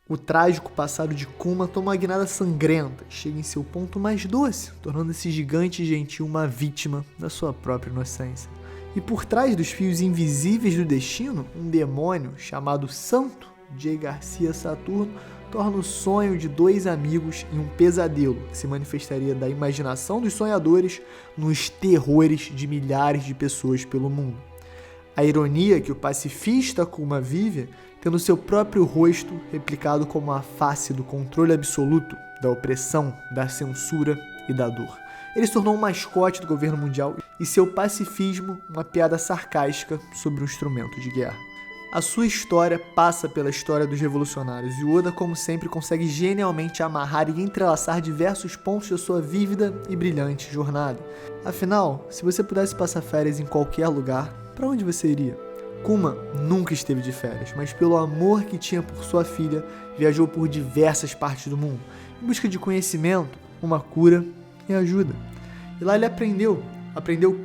O trágico passado de Kuma toma uma guinada sangrenta e chega em seu ponto mais doce, tornando esse gigante gentil uma vítima da sua própria inocência. E por trás dos fios invisíveis do destino, um demônio chamado Santo, J. Garcia Saturno, torna o sonho de dois amigos em um pesadelo que se manifestaria da imaginação dos sonhadores nos terrores de milhares de pessoas pelo mundo. A ironia que o pacifista Kuma vive, tendo seu próprio rosto replicado como a face do controle absoluto, da opressão, da censura e da dor. Ele se tornou um mascote do governo mundial e seu pacifismo uma piada sarcástica sobre um instrumento de guerra. A sua história passa pela história dos revolucionários e Oda, como sempre, consegue genialmente amarrar e entrelaçar diversos pontos da sua vívida e brilhante jornada. Afinal, se você pudesse passar férias em qualquer lugar, para onde você iria? Kuma nunca esteve de férias, mas pelo amor que tinha por sua filha, viajou por diversas partes do mundo, em busca de conhecimento, uma cura e ajuda. E lá ele aprendeu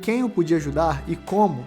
quem o podia ajudar e como,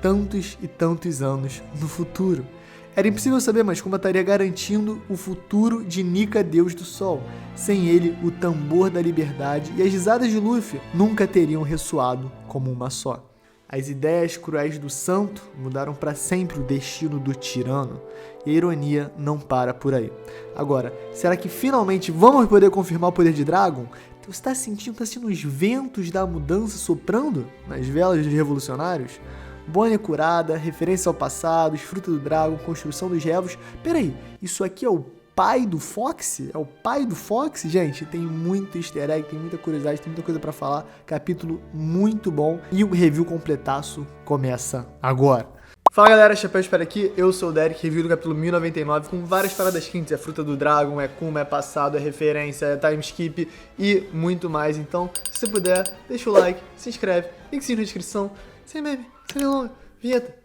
tantos e tantos anos no futuro. Era impossível saber, mas Kuma estaria garantindo o futuro de Nika, Deus do Sol. Sem ele, o tambor da liberdade e as risadas de Luffy nunca teriam ressoado como uma só. As ideias cruéis do santo mudaram para sempre o destino do tirano, e a ironia não para por aí. Agora, será que finalmente vamos poder confirmar o poder de Dragon? Você está sentindo os ventos da mudança soprando nas velas dos revolucionários? Bonnie curada, referência ao passado, os frutos do Dragon, construção dos Revos. Peraí, isso aqui é o pai do Fox? É o pai do Fox? Gente, tem muito easter egg, tem muita curiosidade, tem muita coisa pra falar. Capítulo muito bom. E o review completaço começa agora. Fala galera, Chapéu Espera aqui, eu sou o Derek, review do capítulo 1099 com várias paradas quentes, é fruta do Dragon, é Kuma, é passado, é referência, é time skip e muito mais. Então, se você puder, deixa o like, se inscreve, linkzinho na descrição, sem meme, sem delonga, vinheta,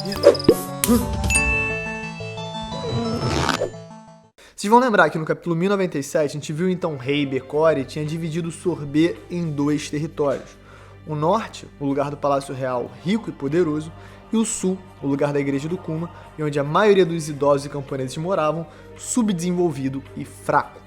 vinheta. Vocês vão lembrar que no capítulo 1097 a gente viu então Rei Becore tinha dividido o Sorbet em dois territórios. O norte, o lugar do Palácio Real rico e poderoso, e o sul, o lugar da igreja do Kuma, e onde a maioria dos idosos e camponeses moravam, subdesenvolvido e fraco.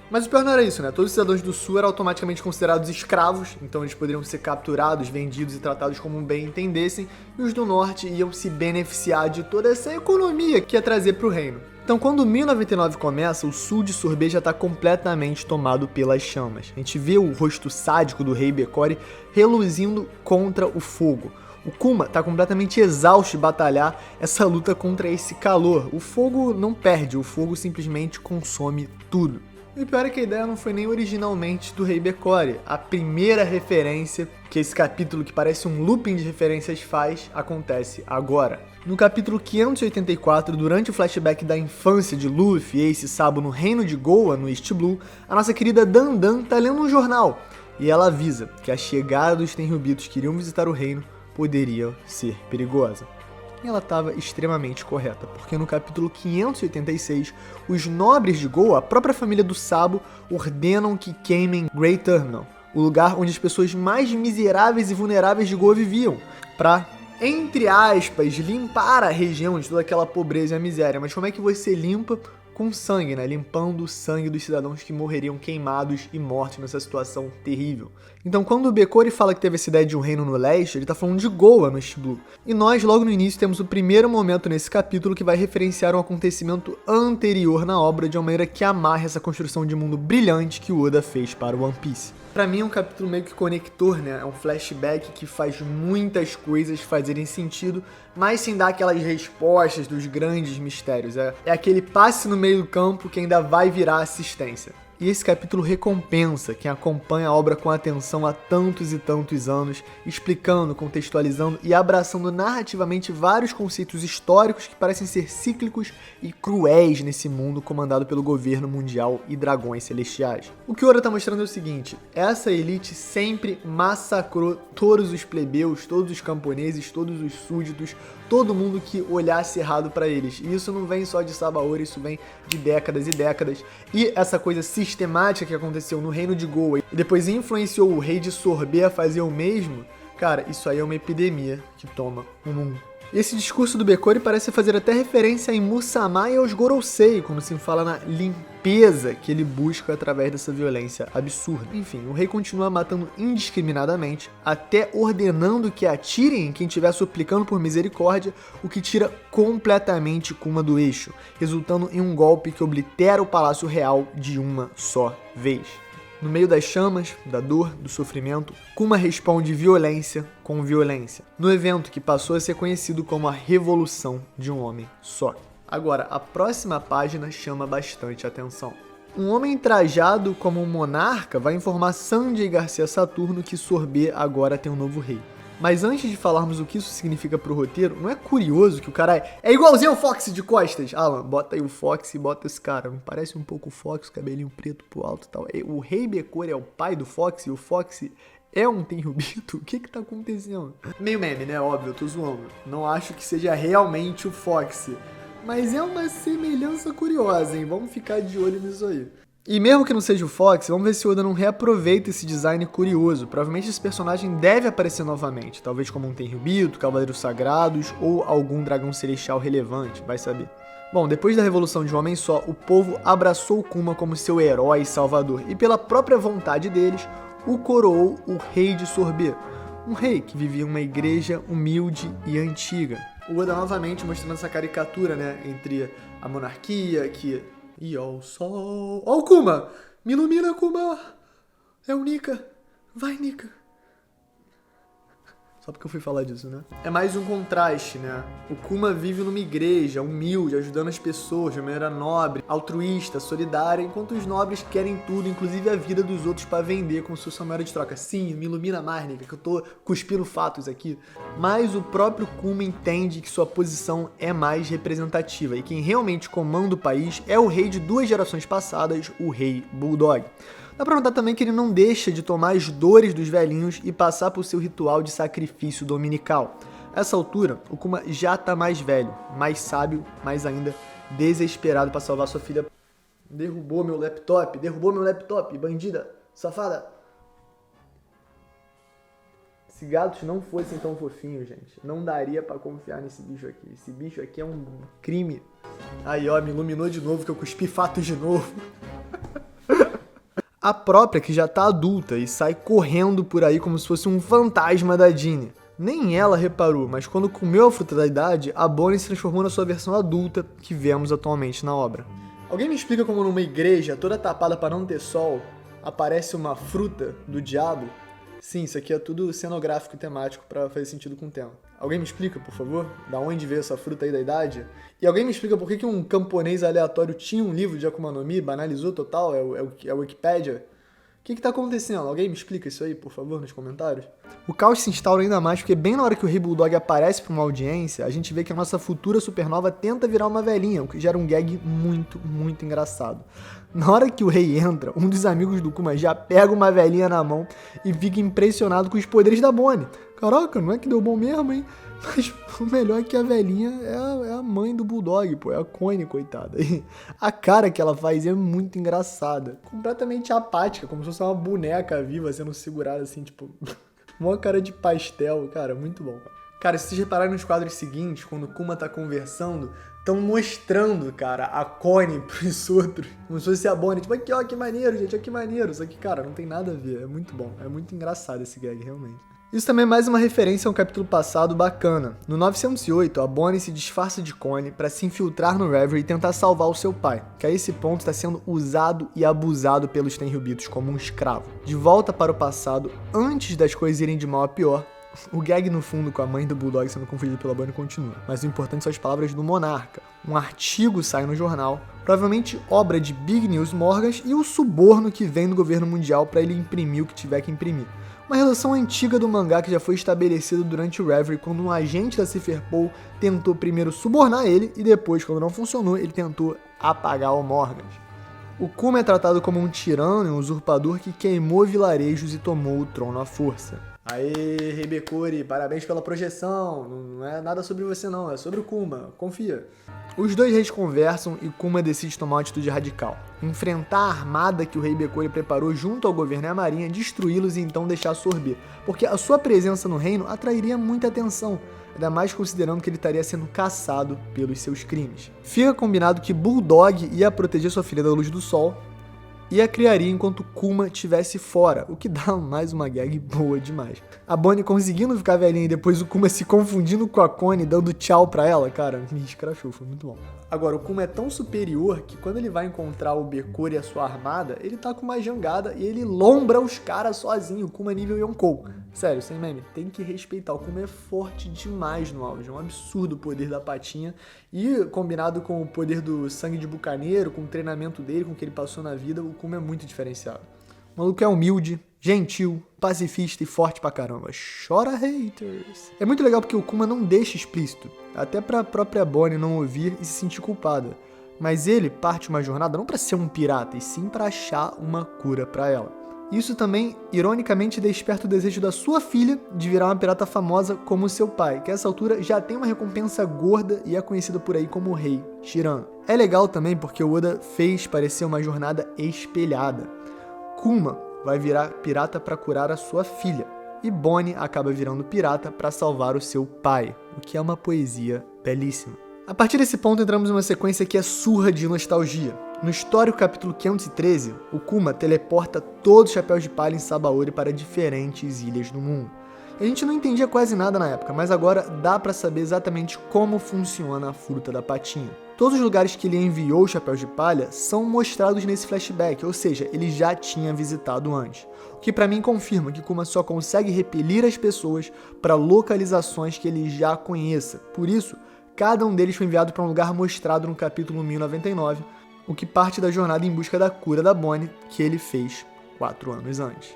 Mas o pior não era isso, né? Todos os cidadãos do sul eram automaticamente considerados escravos, então eles poderiam ser capturados, vendidos e tratados como bem entendessem, e os do norte iam se beneficiar de toda essa economia que ia trazer para o reino. Então, quando 1099 começa, o sul de Sorbet já está completamente tomado pelas chamas. A gente vê o rosto sádico do rei Becore reluzindo contra o fogo. O Kuma está completamente exausto de batalhar essa luta contra esse calor. O fogo não perde, o fogo simplesmente consome tudo. E o pior é que a ideia não foi nem originalmente do Rei Becore. A primeira referência que esse capítulo, que parece um looping de referências, faz, acontece agora. No capítulo 584, durante o flashback da infância de Luffy, Ace e Sabo no reino de Goa, no East Blue, a nossa querida Dandan tá lendo um jornal. E ela avisa que a chegada dos Tenryubitos que iriam visitar o reino poderia ser perigosa. E ela estava extremamente correta, porque no capítulo 586, os nobres de Goa, a própria família do Sabo, ordenam que queimem Great Terminal, o lugar onde as pessoas mais miseráveis e vulneráveis de Goa viviam, para, entre aspas, limpar a região de toda aquela pobreza e a miséria. Mas como é que você limpa? Com sangue, né? Limpando o sangue dos cidadãos que morreriam queimados e mortos nessa situação terrível. Então, quando o Becore fala que teve essa ideia de um reino no leste, ele tá falando de Goa no East Blue. E nós, logo no início, temos o primeiro momento nesse capítulo que vai referenciar um acontecimento anterior na obra de uma maneira que amarra essa construção de mundo brilhante que o Oda fez para o One Piece. Pra mim é um capítulo meio que conector, né? É um flashback que faz muitas coisas fazerem sentido, mas sem dar aquelas respostas dos grandes mistérios. É aquele passe no meio do campo que ainda vai virar assistência. E esse capítulo recompensa quem acompanha a obra com atenção há tantos e tantos anos, explicando, contextualizando e abraçando narrativamente vários conceitos históricos que parecem ser cíclicos e cruéis nesse mundo comandado pelo governo mundial e dragões celestiais. O que o Oda está mostrando é o seguinte: essa elite sempre massacrou todos os plebeus, todos os camponeses, todos os súditos, todo mundo que olhasse errado para eles. E isso não vem só de Sabaody, isso vem de décadas e décadas. E essa coisa sistemática que aconteceu no reino de Goa e depois influenciou o rei de Sorbet a fazer o mesmo, cara, isso aí é uma epidemia que toma o mundo Esse discurso do Bekori parece fazer até referência em Musamá e aos Gorosei, quando se fala na limpeza que ele busca através dessa violência absurda. Enfim, o rei continua matando indiscriminadamente, até ordenando que atirem em quem estiver suplicando por misericórdia, o que tira completamente Kuma do eixo, resultando em um golpe que oblitera o Palácio Real de uma só vez. No meio das chamas, da dor, do sofrimento, Kuma responde violência com violência, no evento que passou a ser conhecido como a Revolução de um Homem Só. Agora, a próxima página chama bastante atenção. Um homem trajado como um monarca vai informar Sanjay Garcia Saturno que Sorbet agora tem um novo rei. Mas antes de falarmos o que isso significa pro roteiro, não é curioso que o cara é igualzinho ao Fox de costas? Alan, bota aí o Fox e bota esse cara. Não parece um pouco o Fox, cabelinho preto pro alto e tal. O rei Bekori é o pai do Fox e o Fox é um Tenryubito? O que tá acontecendo? Meio meme, né? Óbvio, eu tô zoando. Não acho que seja realmente o Fox. Mas é uma semelhança curiosa, hein? Vamos ficar de olho nisso aí. E mesmo que não seja o Fox, vamos ver se o Oda não reaproveita esse design curioso. Provavelmente esse personagem deve aparecer novamente, talvez como um Tenryubito, Cavaleiros Sagrados ou algum dragão celestial relevante, vai saber. Bom, depois da Revolução de um Homem Só, o povo abraçou Kuma como seu herói e salvador, e pela própria vontade deles, o coroou o Rei de Sorbet, um rei que vivia em uma igreja humilde e antiga. O Oda novamente mostrando essa caricatura, né, entre a monarquia, que... E ao sol... Ó o Kuma! Me ilumina, Kuma! É o Nika! Vai, Nika! Só porque eu fui falar disso, né? É mais um contraste, né? O Kuma vive numa igreja, humilde, ajudando as pessoas de maneira nobre, altruísta, solidária, enquanto os nobres querem tudo, inclusive a vida dos outros pra vender como se fosse uma moeda de troca. Sim, me ilumina mais, Nika, que eu tô cuspindo fatos aqui. Mas o próprio Kuma entende que sua posição é mais representativa e quem realmente comanda o país é o rei de 2 gerações passadas, o rei Bulldog. Dá pra notar também que ele não deixa de tomar as dores dos velhinhos e passar por seu ritual de sacrifício dominical. A essa altura, o Kuma já tá mais velho, mais sábio, mas ainda desesperado pra salvar sua filha. Derrubou meu laptop, bandida, safada. Se gatos não fossem tão fofinhos, gente, não daria pra confiar nesse bicho aqui. Esse bicho aqui é um crime. Aí, ó, me iluminou de novo que eu cuspi fatos de novo. A própria que já tá adulta e sai correndo por aí como se fosse um fantasma da Ginny. Nem ela reparou, mas quando comeu a fruta da idade, a Bonnie se transformou na sua versão adulta que vemos atualmente na obra. Alguém me explica como numa igreja toda tapada para não ter sol, aparece uma fruta do diabo? Sim, isso aqui é tudo cenográfico e temático para fazer sentido com o tema. Alguém me explica, por favor, da onde veio essa fruta aí da idade? E alguém me explica por que um camponês aleatório tinha um livro de Akuma no Mi, banalizou total, é o Wikipédia? O que tá acontecendo? Alguém me explica isso aí, por favor, nos comentários? O caos se instaura ainda mais porque bem na hora que o Rei Bulldog aparece pra uma audiência, a gente vê que a nossa futura supernova tenta virar uma velhinha, o que gera um gag muito, muito engraçado. Na hora que o rei entra, um dos amigos do Kuma já pega uma velhinha na mão e fica impressionado com os poderes da Bonnie. Caraca, não é que deu bom mesmo, hein? Mas o melhor é que a velhinha é a mãe do Bulldog, pô. É a Connie, coitada. E a cara que ela faz é muito engraçada. Completamente apática, como se fosse uma boneca viva sendo segurada assim, tipo... Uma cara de pastel, cara, muito bom. Cara, se vocês repararem nos quadros seguintes, quando o Kuma tá conversando, estão mostrando, cara, a Connie pros outros. Como se fosse a Bonnie. Tipo, aqui, ó, que maneiro, gente, ó, que maneiro. Só que, cara, não tem nada a ver. É muito bom. É muito engraçado esse gag, realmente. Isso também é mais uma referência a um capítulo passado bacana. No 908, a Bonnie se disfarça de Connie para se infiltrar no Reverie e tentar salvar o seu pai, que a esse ponto está sendo usado e abusado pelos Tenryubitos como um escravo. De volta para o passado, antes das coisas irem de mal a pior, o gag no fundo com a mãe do Bulldog sendo confundida pela Bonnie continua. Mas o importante são as palavras do monarca. Um artigo sai no jornal, provavelmente obra de Big News Morgas, e o suborno que vem do governo mundial para ele imprimir o que tiver que imprimir. Uma relação antiga do mangá que já foi estabelecida durante o Reverie, quando um agente da Cipherpol tentou primeiro subornar ele e depois, quando não funcionou, ele tentou apagar o Morgan. O Kuma é tratado como um tirano e um usurpador que queimou vilarejos e tomou o trono à força. Aê, Rei Bekori, parabéns pela projeção. Não é nada sobre você não, é sobre o Kuma, confia. Os dois reis conversam e Kuma decide tomar uma atitude radical. Enfrentar a armada que o Rei Bekori preparou junto ao governo e à marinha, destruí-los e então deixar sorber. Porque a sua presença no reino atrairia muita atenção, ainda mais considerando que ele estaria sendo caçado pelos seus crimes. Fica combinado que Bulldog ia proteger sua filha da luz do sol e a criaria enquanto Kuma estivesse fora, o que dá mais uma gag boa demais. A Bonnie conseguindo ficar velhinha e depois o Kuma se confundindo com a Connie, dando tchau pra ela, cara, me escrachou, foi muito bom. Agora, o Kuma é tão superior que quando ele vai encontrar o Bekori e a sua armada, ele tá com uma jangada e ele lombra os caras sozinho, o Kuma nível Yonkou. Sério, sem meme, tem que respeitar, o Kuma é forte demais no auge, é um absurdo o poder da patinha e combinado com o poder do sangue de bucaneiro, com o treinamento dele, com o que ele passou na vida, o Kuma é muito diferenciado. O maluco é humilde, gentil, pacifista e forte pra caramba. Chora, haters! É muito legal porque o Kuma não deixa explícito, até pra própria Bonnie não ouvir e se sentir culpada. Mas ele parte uma jornada não pra ser um pirata, e sim pra achar uma cura pra ela. Isso também, ironicamente, desperta o desejo da sua filha de virar uma pirata famosa como seu pai, que a essa altura já tem uma recompensa gorda e é conhecido por aí como o Rei Shirano. É legal também porque o Oda fez parecer uma jornada espelhada. Kuma vai virar pirata para curar a sua filha, e Bonnie acaba virando pirata para salvar o seu pai, o que é uma poesia belíssima. A partir desse ponto entramos em uma sequência que é surra de nostalgia. No histórico capítulo 513, o Kuma teleporta todos os chapéus de palha em Sabaody para diferentes ilhas do mundo. A gente não entendia quase nada na época, mas agora dá para saber exatamente como funciona a fruta da patinha. Todos os lugares que ele enviou os chapéus de palha são mostrados nesse flashback, ou seja, ele já tinha visitado antes. O que para mim confirma que Kuma só consegue repelir as pessoas para localizações que ele já conheça. Por isso, cada um deles foi enviado para um lugar mostrado no capítulo 1099, o que parte da jornada em busca da cura da Bonnie, que ele fez 4 anos antes.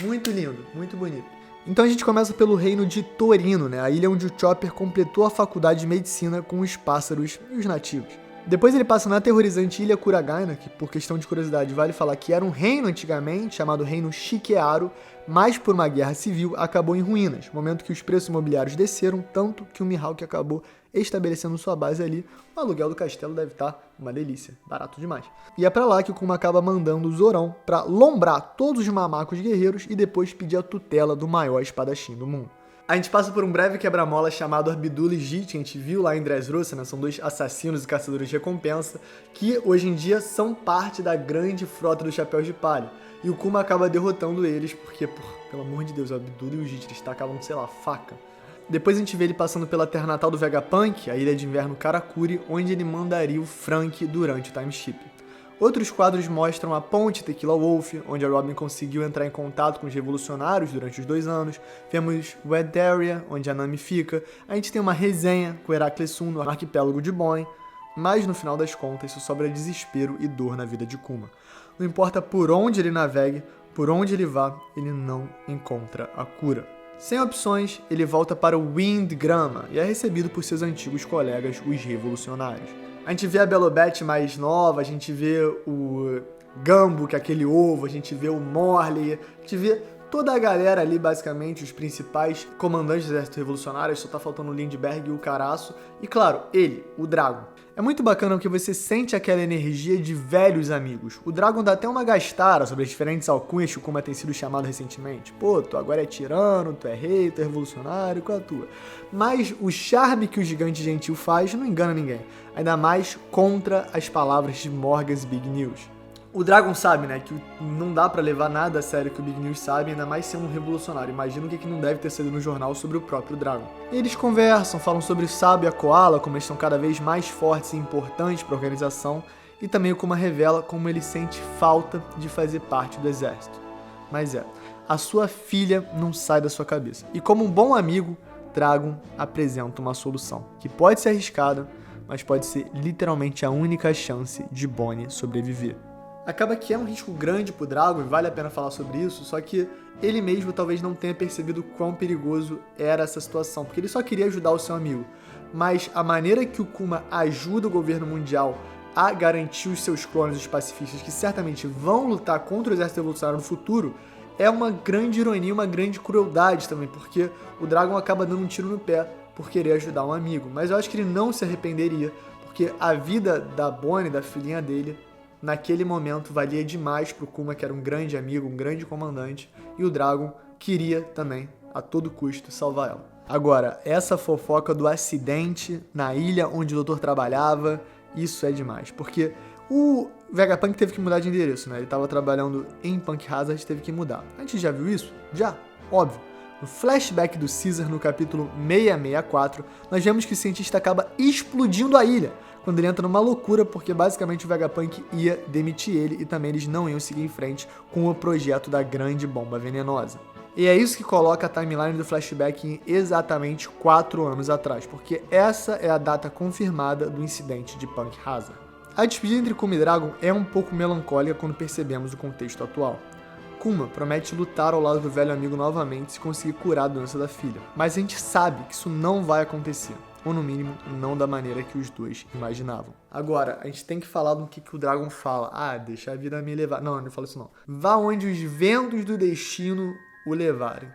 Muito lindo, muito bonito. Então a gente começa pelo reino de Torino, a ilha onde o Chopper completou a faculdade de medicina com os pássaros e os nativos. Depois ele passa na aterrorizante ilha Kuragaina, que por questão de curiosidade vale falar que era um reino antigamente, chamado Reino Shikearu, mas por uma guerra civil acabou em ruínas, momento que os preços imobiliários desceram, tanto que o Mihawk acabou estabelecendo sua base ali. O aluguel do castelo deve estar uma delícia, barato demais. E é pra lá que o Kuma acaba mandando o Zorão pra lombrar todos os mamacos guerreiros e depois pedir a tutela do maior espadachim do mundo. A gente passa por um breve quebra-mola chamado Abdul e Jit, que a gente viu lá em Dressrosa, São dois assassinos e caçadores de recompensa, que hoje em dia são parte da grande frota dos Chapéus de Palha. E o Kuma acaba derrotando eles, porque, pelo amor de Deus, o Abdul e o Jit, eles tacavam, sei lá, faca. Depois a gente vê ele passando pela terra natal do Vegapunk, a ilha de inverno Karakuri, onde ele mandaria o Franky durante o time skip. Outros quadros mostram a ponte Tequila Wolf, onde a Robin conseguiu entrar em contato com os revolucionários durante os 2 anos. Vemos Wed Area, onde a Nami fica. A gente tem uma resenha com Heracles Sun no arquipélago de Bonnie. Mas no final das contas, isso sobra desespero e dor na vida de Kuma. Não importa por onde ele navegue, por onde ele vá, ele não encontra a cura. Sem opções, ele volta para o Windgrama e é recebido por seus antigos colegas, os revolucionários. A gente vê a Belobete mais nova, a gente vê o Gambo, que é aquele ovo, a gente vê o Morley, a gente vê toda a galera ali, basicamente, os principais comandantes do exército revolucionário, só tá faltando o Lindbergh e o Caraço, e claro, ele, o Dragon. É muito bacana porque você sente aquela energia de velhos amigos. O Dragon dá até uma gastara sobre as diferentes alcunhas que o Kuma tem sido chamado recentemente. Pô, tu agora é tirano, tu é rei, tu é revolucionário, qual é a tua? Mas o charme que o gigante gentil faz não engana ninguém. Ainda mais contra as palavras de Morgan's Big News. O Dragon sabe, que não dá pra levar nada a sério que o Big News sabe, ainda mais sendo um revolucionário. Imagina o que não deve ter sido no jornal sobre o próprio Dragon. Eles conversam, falam sobre o Sabo e a Koala, como eles são cada vez mais fortes e importantes pra organização, e também o Kuma revela como ele sente falta de fazer parte do exército. Mas a sua filha não sai da sua cabeça. E como um bom amigo, Dragon apresenta uma solução, que pode ser arriscada, mas pode ser literalmente a única chance de Bonnie sobreviver. Acaba que é um risco grande pro Dragon e vale a pena falar sobre isso, só que ele mesmo talvez não tenha percebido quão perigoso era essa situação, porque ele só queria ajudar o seu amigo. Mas a maneira que o Kuma ajuda o governo mundial a garantir os seus clones, os pacifistas, que certamente vão lutar contra o exército revolucionário no futuro, é uma grande ironia, uma grande crueldade também, porque o Dragon acaba dando um tiro no pé por querer ajudar um amigo. Mas eu acho que ele não se arrependeria, porque a vida da Bonnie, da filhinha dele, naquele momento valia demais pro Kuma, que era um grande amigo, um grande comandante, e o Dragon queria também, a todo custo, salvar ela. Agora, essa fofoca do acidente na ilha onde o doutor trabalhava, isso é demais, porque o Vegapunk teve que mudar de endereço, né? Ele estava trabalhando em Punk Hazard, teve que mudar. A gente já viu isso? Já, óbvio. No flashback do Caesar, no capítulo 664, nós vemos que o cientista acaba explodindo a ilha, quando ele entra numa loucura, porque basicamente o Vegapunk ia demitir ele e também eles não iam seguir em frente com o projeto da grande bomba venenosa. E é isso que coloca a timeline do flashback em exatamente 4 anos atrás, porque essa é a data confirmada do incidente de Punk Hazard. A despedida entre Kuma e Dragon é um pouco melancólica quando percebemos o contexto atual. Kuma promete lutar ao lado do velho amigo novamente se conseguir curar a doença da filha, mas a gente sabe que isso não vai acontecer, ou no mínimo, não da maneira que os dois imaginavam. Agora, a gente tem que falar do que o Dragon fala. Ah, deixa a vida me levar. Não, não fala isso não. Vá onde os ventos do destino o levarem.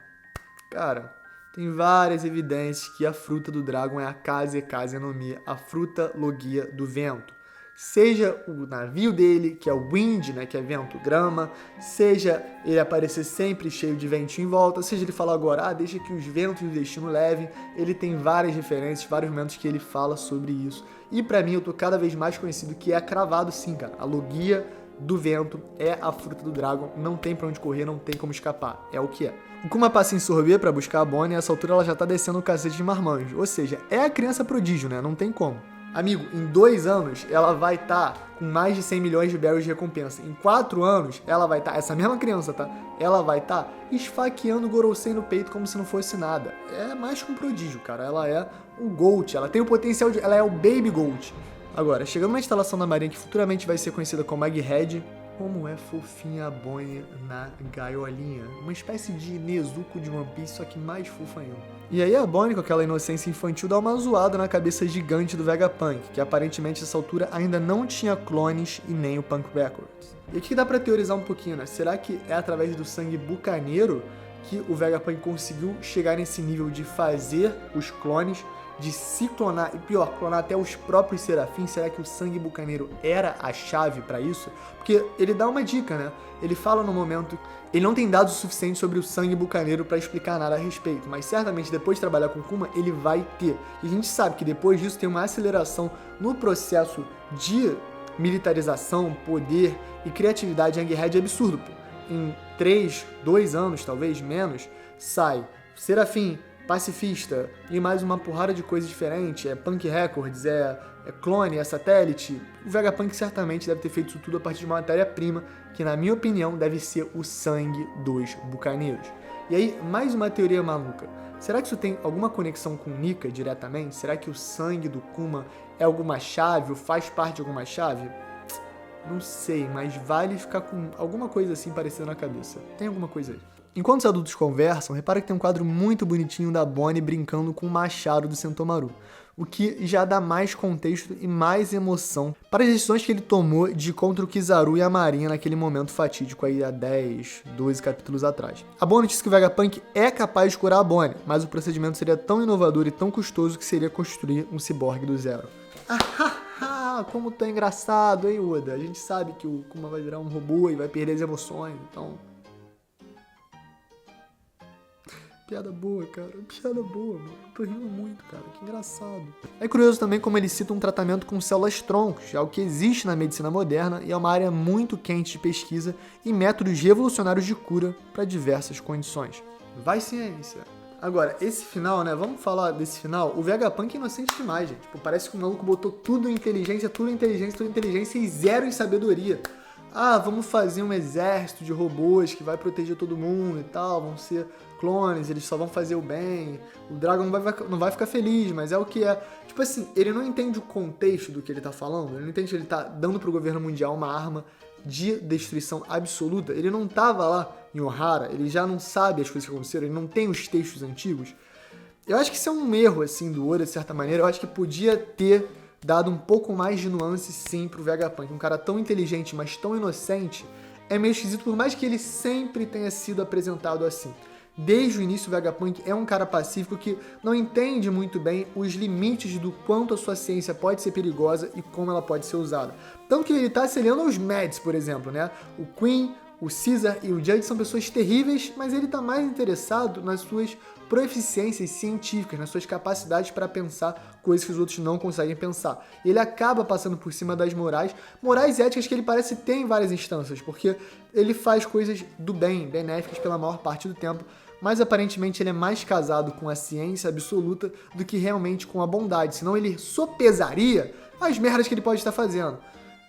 Cara, tem várias evidências que a fruta do Dragon é a Kase no Mi, a fruta logia do vento. Seja o navio dele, que é o Wind, né, que é vento grama, seja ele aparecer sempre cheio de ventinho em volta, seja ele falar agora, deixa que os ventos do destino levem, ele tem várias referências, vários momentos que ele fala sobre isso. E pra mim, eu tô cada vez mais conhecido que é cravado sim, cara. A logia do vento é a fruta do Dragon, não tem pra onde correr, não tem como escapar, é o que é. O Kuma passa em sorvê pra buscar a Bonnie e a essa altura ela já tá descendo o cacete de marmanjo, ou seja, é a criança prodígio, né, não tem como. Amigo, em 2 anos, ela vai estar com mais de 100 milhões de barrels de recompensa. Em 4 anos, ela vai estar, essa mesma criança, tá? Ela vai estar esfaqueando o Gorosei no peito como se não fosse nada. É mais que um prodígio, cara. Ela é o Gold, ela tem o potencial de... Ela é o Baby Gold. Agora, chegando na instalação da Marinha, que futuramente vai ser conhecida como Egghead, como é fofinha a Bonnie na gaiolinha. Uma espécie de Nezuko de One Piece, só que mais fofa ainda. E aí a Bonnie, com aquela inocência infantil, dá uma zoada na cabeça gigante do Vegapunk, que aparentemente nessa altura ainda não tinha clones e nem o Punk Records. E aqui dá pra teorizar um pouquinho, né? Será que é através do sangue bucaneiro que o Vegapunk conseguiu chegar nesse nível de fazer os clones, de se clonar, e pior, clonar até os próprios serafins? Será que o sangue bucaneiro era a chave pra isso? Porque ele dá uma dica, né? Ele fala no momento, ele não tem dados suficientes sobre o sangue bucaneiro pra explicar nada a respeito, mas certamente depois de trabalhar com Kuma, ele vai ter. E a gente sabe que depois disso tem uma aceleração no processo de militarização, poder e criatividade em Egghead absurdo, pô. Em 2 anos, talvez menos, sai Serafim, Pacifista e mais uma porrada de coisa diferente, é Punk Records, é clone, é satélite. O Vegapunk certamente deve ter feito isso tudo a partir de uma matéria-prima, que na minha opinião deve ser o sangue dos bucaneiros. E aí, mais uma teoria maluca. Será que isso tem alguma conexão com Nika diretamente? Será que o sangue do Kuma é alguma chave ou faz parte de alguma chave? Não sei, mas vale ficar com alguma coisa assim parecida na cabeça. Tem alguma coisa aí. Enquanto os adultos conversam, repara que tem um quadro muito bonitinho da Bonnie brincando com o machado do Sentomaru, o que já dá mais contexto e mais emoção para as decisões que ele tomou de ir contra o Kizaru e a Marinha naquele momento fatídico aí há 10, 12 capítulos atrás. A Bonnie diz que o Vegapunk é capaz de curar a Bonnie, mas o procedimento seria tão inovador e tão custoso que seria construir um ciborgue do zero. Como tá engraçado, hein, Oda? A gente sabe que o Kuma vai virar um robô e vai perder as emoções, então... Piada boa, cara. Piada boa, mano. Tô rindo muito, cara. Que engraçado. É curioso também como ele cita um tratamento com células-troncos, algo que existe na medicina moderna e é uma área muito quente de pesquisa e métodos revolucionários de cura para diversas condições. Vai ciência! Agora, esse final, né? Vamos falar desse final. O Vegapunk é inocente demais, gente. Tipo, parece que o maluco botou tudo em inteligência, e zero em sabedoria. Vamos fazer um exército de robôs que vai proteger todo mundo e tal, vão ser clones, eles só vão fazer o bem, o Dragon não vai ficar feliz, mas é o que é. Tipo assim, ele não entende o contexto do que ele tá falando, ele não entende que ele tá dando pro governo mundial uma arma de destruição absoluta, ele não tava lá em Ohara, ele já não sabe as coisas que aconteceram, ele não tem os textos antigos. Eu acho que isso é um erro, assim, do Oda, de certa maneira, eu acho que podia ter dado um pouco mais de nuance sim pro Vegapunk. Um cara tão inteligente, mas tão inocente, é meio esquisito, por mais que ele sempre tenha sido apresentado assim. Desde o início, o Vegapunk é um cara pacífico que não entende muito bem os limites do quanto a sua ciência pode ser perigosa e como ela pode ser usada. Tanto que ele tá se aliando aos Mads, por exemplo, né? O Queen, o Caesar e o Judge são pessoas terríveis, mas ele tá mais interessado nas suas proficiências científicas, nas suas capacidades para pensar coisas que os outros não conseguem pensar. E ele acaba passando por cima das morais e éticas que ele parece ter em várias instâncias, porque ele faz coisas do bem, benéficas pela maior parte do tempo, mas aparentemente ele é mais casado com a ciência absoluta do que realmente com a bondade, senão ele sopesaria as merdas que ele pode estar fazendo.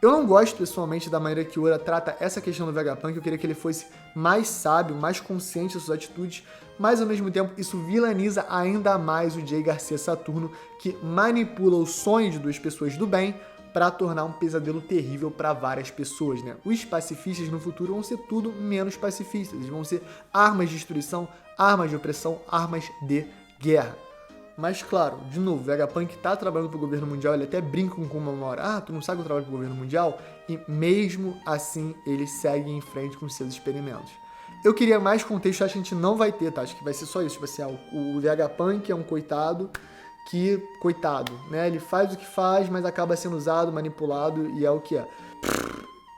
Eu não gosto pessoalmente da maneira que o Oda trata essa questão do Vegapunk, eu queria que ele fosse mais sábio, mais consciente das suas atitudes, mas ao mesmo tempo isso vilaniza ainda mais o Jay Garcia Saturno, que manipula o sonho de duas pessoas do bem para tornar um pesadelo terrível para várias pessoas, né? Os pacifistas no futuro vão ser tudo menos pacifistas, eles vão ser armas de destruição, armas de opressão, armas de guerra. Mas claro, de novo, o Vegapunk tá trabalhando pro governo mundial, ele até brinca com uma hora, tu não sabe que eu trabalho pro governo mundial? E mesmo assim, ele segue em frente com seus experimentos. Eu queria mais contexto, acho que a gente não vai ter, tá? Acho que vai ser só isso, tipo assim, o Vegapunk é um coitado, né? Ele faz o que faz, mas acaba sendo usado, manipulado e é o que é.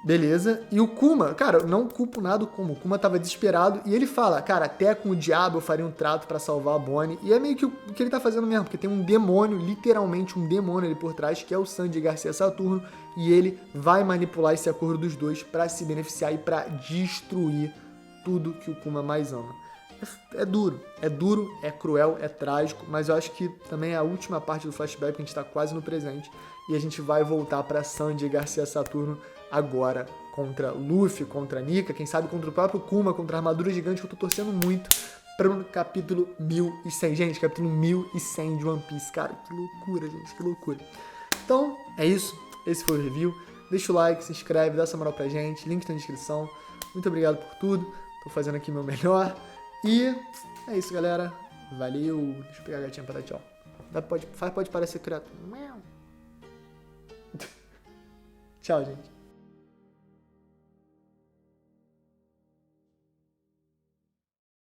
Beleza. E o Kuma, cara, eu não culpo nada o Kuma. O Kuma tava desesperado e ele fala, cara, até com o diabo eu faria um trato pra salvar a Bonnie. E é meio que o que ele tá fazendo mesmo, porque tem um demônio, literalmente um demônio ali por trás, que é o Sandy Garcia Saturno, e ele vai manipular esse acordo dos dois pra se beneficiar e pra destruir tudo que o Kuma mais ama. É duro, é cruel, é trágico, mas eu acho que também é a última parte do flashback, que a gente tá quase no presente, e a gente vai voltar pra Sandy Garcia Saturno agora contra Luffy, contra Nika, quem sabe contra o próprio Kuma, contra a armadura gigante, que eu tô torcendo muito para o capítulo 1100. Gente, capítulo 1100 de One Piece. Cara, que loucura, gente, que loucura. Então, é isso. Esse foi o review. Deixa o like, se inscreve, dá essa moral pra gente. Link na descrição. Muito obrigado por tudo. Tô fazendo aqui meu melhor. E é isso, galera. Valeu. Deixa eu pegar a gatinha pra dar tchau. Pode parecer secreto. Tchau, gente.